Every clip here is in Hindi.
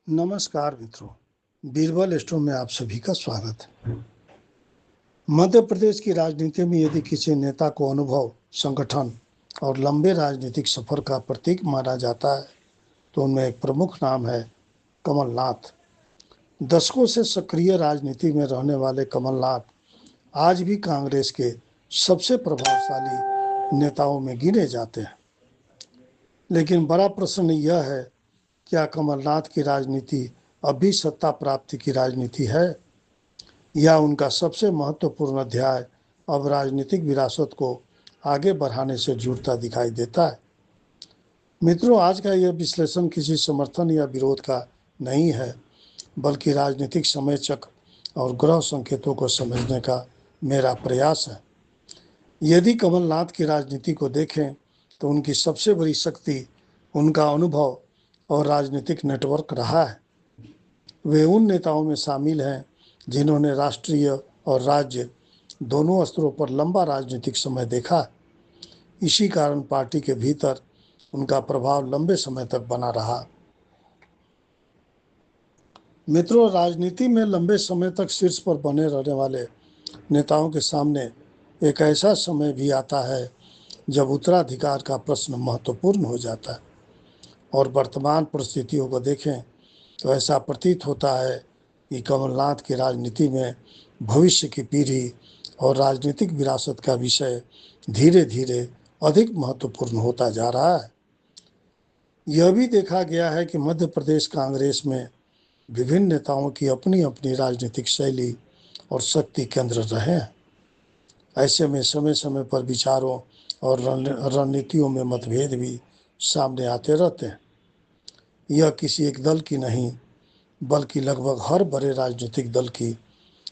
नमस्कार मित्रों, बीरबल स्टोर में आप सभी का स्वागत है। मध्य प्रदेश की राजनीति में यदि किसी नेता को अनुभव, संगठन और लंबे राजनीतिक सफर का प्रतीक माना जाता है तो उनमें एक प्रमुख नाम है कमलनाथ। दशकों से सक्रिय राजनीति में रहने वाले कमलनाथ आज भी कांग्रेस के सबसे प्रभावशाली नेताओं में गिने जाते हैं। लेकिन बड़ा प्रश्न यह है, क्या कमलनाथ की राजनीति अब भी सत्ता प्राप्ति की राजनीति है, या उनका सबसे महत्वपूर्ण अध्याय अब राजनीतिक विरासत को आगे बढ़ाने से जुड़ता दिखाई देता है। मित्रों, आज का यह विश्लेषण किसी समर्थन या विरोध का नहीं है, बल्कि राजनीतिक समय चक्र और ग्रह संकेतों को समझने का मेरा प्रयास है। यदि कमलनाथ की राजनीति को देखें तो उनकी सबसे बड़ी शक्ति उनका अनुभव और राजनीतिक नेटवर्क रहा है। वे उन नेताओं में शामिल हैं जिन्होंने राष्ट्रीय और राज्य दोनों स्तरों पर लंबा राजनीतिक समय देखा है। इसी कारण पार्टी के भीतर उनका प्रभाव लंबे समय तक बना रहा। मित्रों, राजनीति में लंबे समय तक शीर्ष पर बने रहने वाले नेताओं के सामने एक ऐसा समय भी आता है जब उत्तराधिकार का प्रश्न महत्वपूर्ण हो जाता है। और वर्तमान परिस्थितियों को देखें तो ऐसा प्रतीत होता है कि कमलनाथ की राजनीति में भविष्य की पीढ़ी और राजनीतिक विरासत का विषय धीरे धीरे अधिक महत्वपूर्ण होता जा रहा है। यह भी देखा गया है कि मध्य प्रदेश कांग्रेस में विभिन्न नेताओं की अपनी अपनी राजनीतिक शैली और शक्ति केंद्र रहे हैं। ऐसे में समय समय पर विचारों और रणनीतियों में मतभेद भी सामने आते रहते हैं। यह किसी एक दल की नहीं, बल्कि लगभग हर बड़े राजनीतिक दल की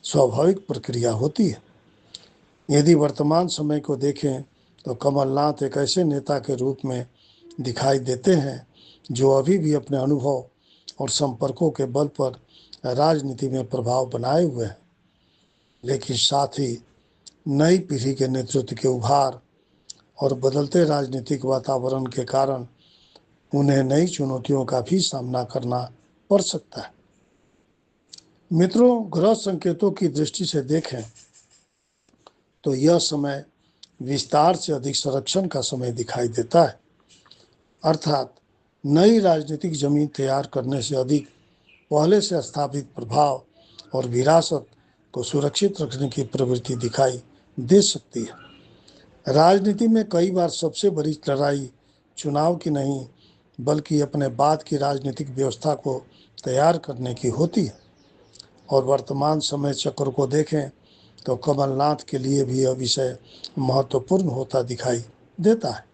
स्वाभाविक प्रक्रिया होती है। यदि वर्तमान समय को देखें तो कमलनाथ एक ऐसे नेता के रूप में दिखाई देते हैं जो अभी भी अपने अनुभव और संपर्कों के बल पर राजनीति में प्रभाव बनाए हुए हैं। लेकिन साथ ही नई पीढ़ी के नेतृत्व के उभार और बदलते राजनीतिक वातावरण के कारण उन्हें नई चुनौतियों का भी सामना करना पड़ सकता है। मित्रों, ग्रह संकेतों की दृष्टि से देखें तो यह समय विस्तार से अधिक संरक्षण का समय दिखाई देता है। अर्थात नई राजनीतिक जमीन तैयार करने से अधिक पहले से स्थापित प्रभाव और विरासत को सुरक्षित रखने की प्रवृत्ति दिखाई दे सकती है। राजनीति में कई बार सबसे बड़ी लड़ाई चुनाव की नहीं, बल्कि अपने बाद की राजनीतिक व्यवस्था को तैयार करने की होती है। और वर्तमान समय चक्र को देखें तो कमलनाथ के लिए भी यह विषय महत्वपूर्ण होता दिखाई देता है।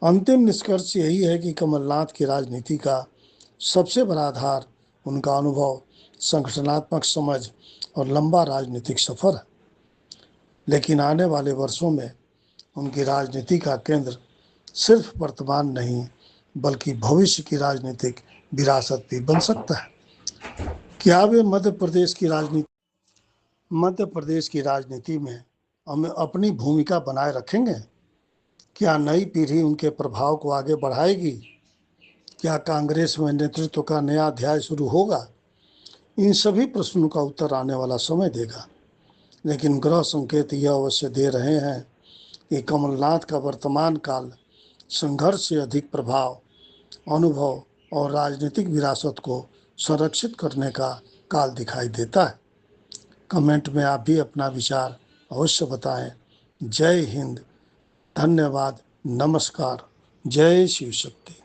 अंतिम निष्कर्ष यही है कि कमलनाथ की राजनीति का सबसे बड़ा आधार उनका अनुभव, संगठनात्मक समझ और लंबा राजनीतिक सफर है। लेकिन आने वाले वर्षों में उनकी राजनीति का केंद्र सिर्फ वर्तमान नहीं, बल्कि भविष्य की राजनीतिक विरासत भी बन सकता है। क्या वे मध्य प्रदेश की राजनीति में हमें अपनी भूमिका बनाए रखेंगे? क्या नई पीढ़ी उनके प्रभाव को आगे बढ़ाएगी? क्या कांग्रेस में नेतृत्व का नया अध्याय शुरू होगा? इन सभी प्रश्नों का उत्तर आने वाला समय देगा। लेकिन ग्रह संकेत यह अवश्य दे रहे हैं कि कमलनाथ का वर्तमान काल संघर्ष से अधिक प्रभाव, अनुभव और राजनीतिक विरासत को संरक्षित करने का काल दिखाई देता है। कमेंट में आप भी अपना विचार अवश्य बताएं। जय हिंद, धन्यवाद, नमस्कार, जय शिव शक्ति।